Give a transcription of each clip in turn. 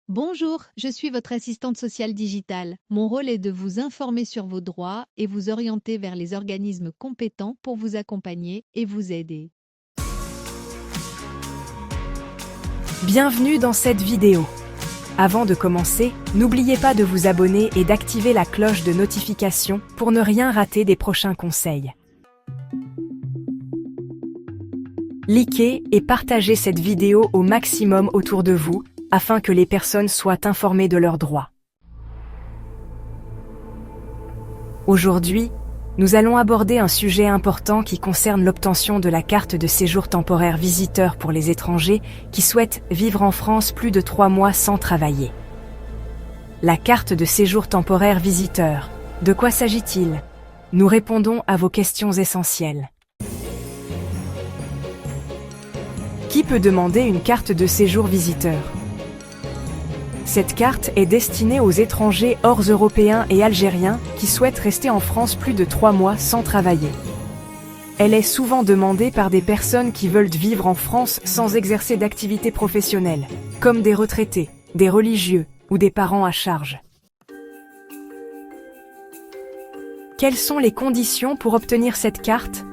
Bonjour, je suis votre assistante sociale digitale. Mon rôle est de vous informer sur vos droits et vous orienter vers les organismes compétents pour vous accompagner et vous aider. Bienvenue dans cette vidéo. Avant de commencer, n'oubliez pas de vous abonner et d'activer la cloche de notification pour ne rien rater des prochains conseils. Likez et partagez cette vidéo au maximum autour de vous afin que les personnes soient informées de leurs droits. Aujourd'hui, nous allons aborder un sujet important qui concerne l'obtention de la carte de séjour temporaire visiteur pour les étrangers qui souhaitent vivre en France plus de 3 mois sans travailler. La carte de séjour temporaire visiteur, de quoi s'agit-il? Nous répondons à vos questions essentielles. Qui peut demander une carte de séjour visiteur? Cette carte est destinée aux étrangers hors européens et algériens qui souhaitent rester en France plus de 3 mois sans travailler. Elle est souvent demandée par des personnes qui veulent vivre en France sans exercer d'activité professionnelle, comme des retraités, des religieux ou des parents à charge. Quelles sont les conditions pour obtenir cette carte?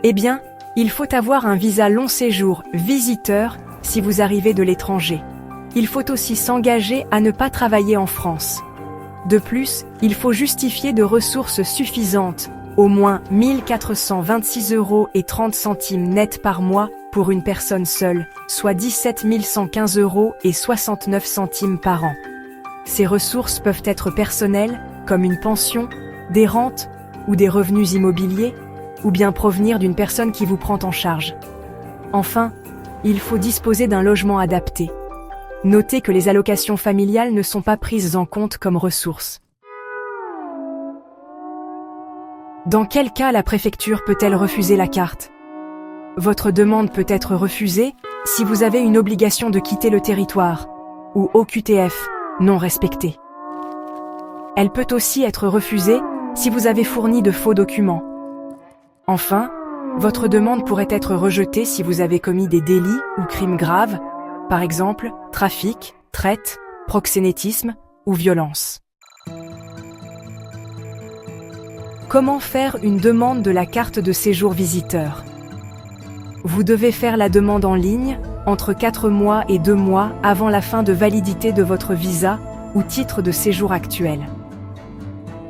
Eh bien, il faut avoir un visa long séjour visiteur si vous arrivez de l'étranger. Il faut aussi s'engager à ne pas travailler en France. De plus, il faut justifier de ressources suffisantes, au moins 1 426,30 € net par mois pour une personne seule, soit 17 115,69 € par an. Ces ressources peuvent être personnelles, comme une pension, des rentes ou des revenus immobiliers, ou bien provenir d'une personne qui vous prend en charge. Enfin, il faut disposer d'un logement adapté. Notez que les allocations familiales ne sont pas prises en compte comme ressources. Dans quel cas la préfecture peut-elle refuser la carte? Votre demande peut être refusée si vous avez une obligation de quitter le territoire ou OQTF non respectée. Elle peut aussi être refusée si vous avez fourni de faux documents. Enfin, votre demande pourrait être rejetée si vous avez commis des délits ou crimes graves, par exemple, trafic, traite, proxénétisme ou violence. Comment faire une demande de la carte de séjour visiteur? Vous devez faire la demande en ligne entre 4 mois et 2 mois avant la fin de validité de votre visa ou titre de séjour actuel.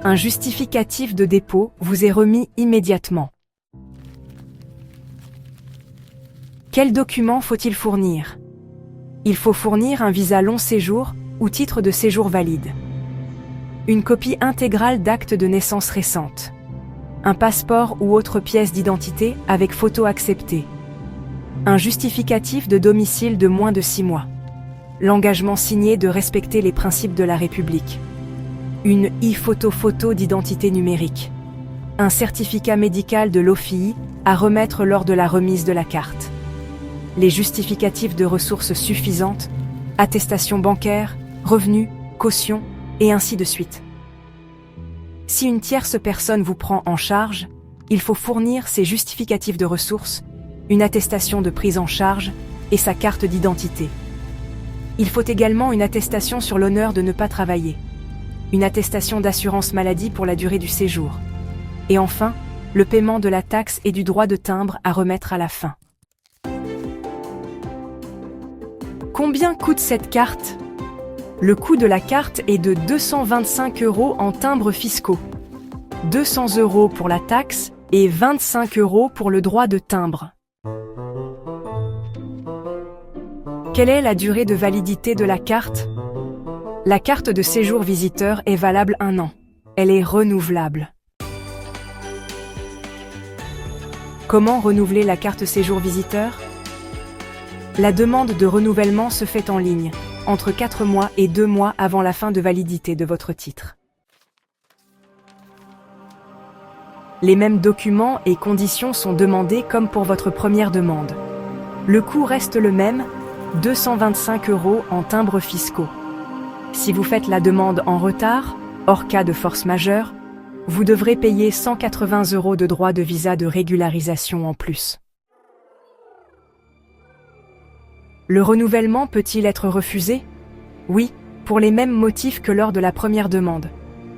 Un justificatif de dépôt vous est remis immédiatement. Quels documents faut-il fournir? Il faut fournir un visa long séjour ou titre de séjour valide. Une copie intégrale d'acte de naissance récente. Un passeport ou autre pièce d'identité avec photo acceptée. Un justificatif de domicile de moins de 6 mois. L'engagement signé de respecter les principes de la République. Une e-photo d'identité numérique. Un certificat médical de l'OFII à remettre lors de la remise de la carte. Les justificatifs de ressources suffisantes, attestation bancaire, revenus, caution, et ainsi de suite. Si une tierce personne vous prend en charge, il faut fournir ses justificatifs de ressources, une attestation de prise en charge et sa carte d'identité. Il faut également une attestation sur l'honneur de ne pas travailler, une attestation d'assurance maladie pour la durée du séjour, et enfin, le paiement de la taxe et du droit de timbre à remettre à la fin. Combien coûte cette carte? Le coût de la carte est de 225 € en timbres fiscaux, 200 € pour la taxe et 25 € pour le droit de timbre. Quelle est la durée de validité de la carte? La carte de séjour visiteur est valable 1 an. Elle est renouvelable. Comment renouveler la carte séjour visiteur? La demande de renouvellement se fait en ligne, entre 4 mois et 2 mois avant la fin de validité de votre titre. Les mêmes documents et conditions sont demandés comme pour votre première demande. Le coût reste le même, 225 € en timbres fiscaux. Si vous faites la demande en retard, hors cas de force majeure, vous devrez payer 180 € de droits de visa de régularisation en plus. Le renouvellement peut-il être refusé? Oui, pour les mêmes motifs que lors de la première demande.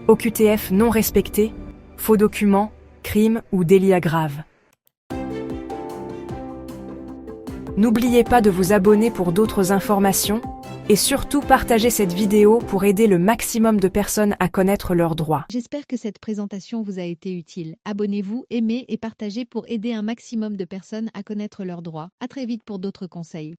OQTF non respecté, faux documents, crime ou délit grave. N'oubliez pas de vous abonner pour d'autres informations et surtout partagez cette vidéo pour aider le maximum de personnes à connaître leurs droits. J'espère que cette présentation vous a été utile. Abonnez-vous, aimez et partagez pour aider un maximum de personnes à connaître leurs droits. À très vite pour d'autres conseils.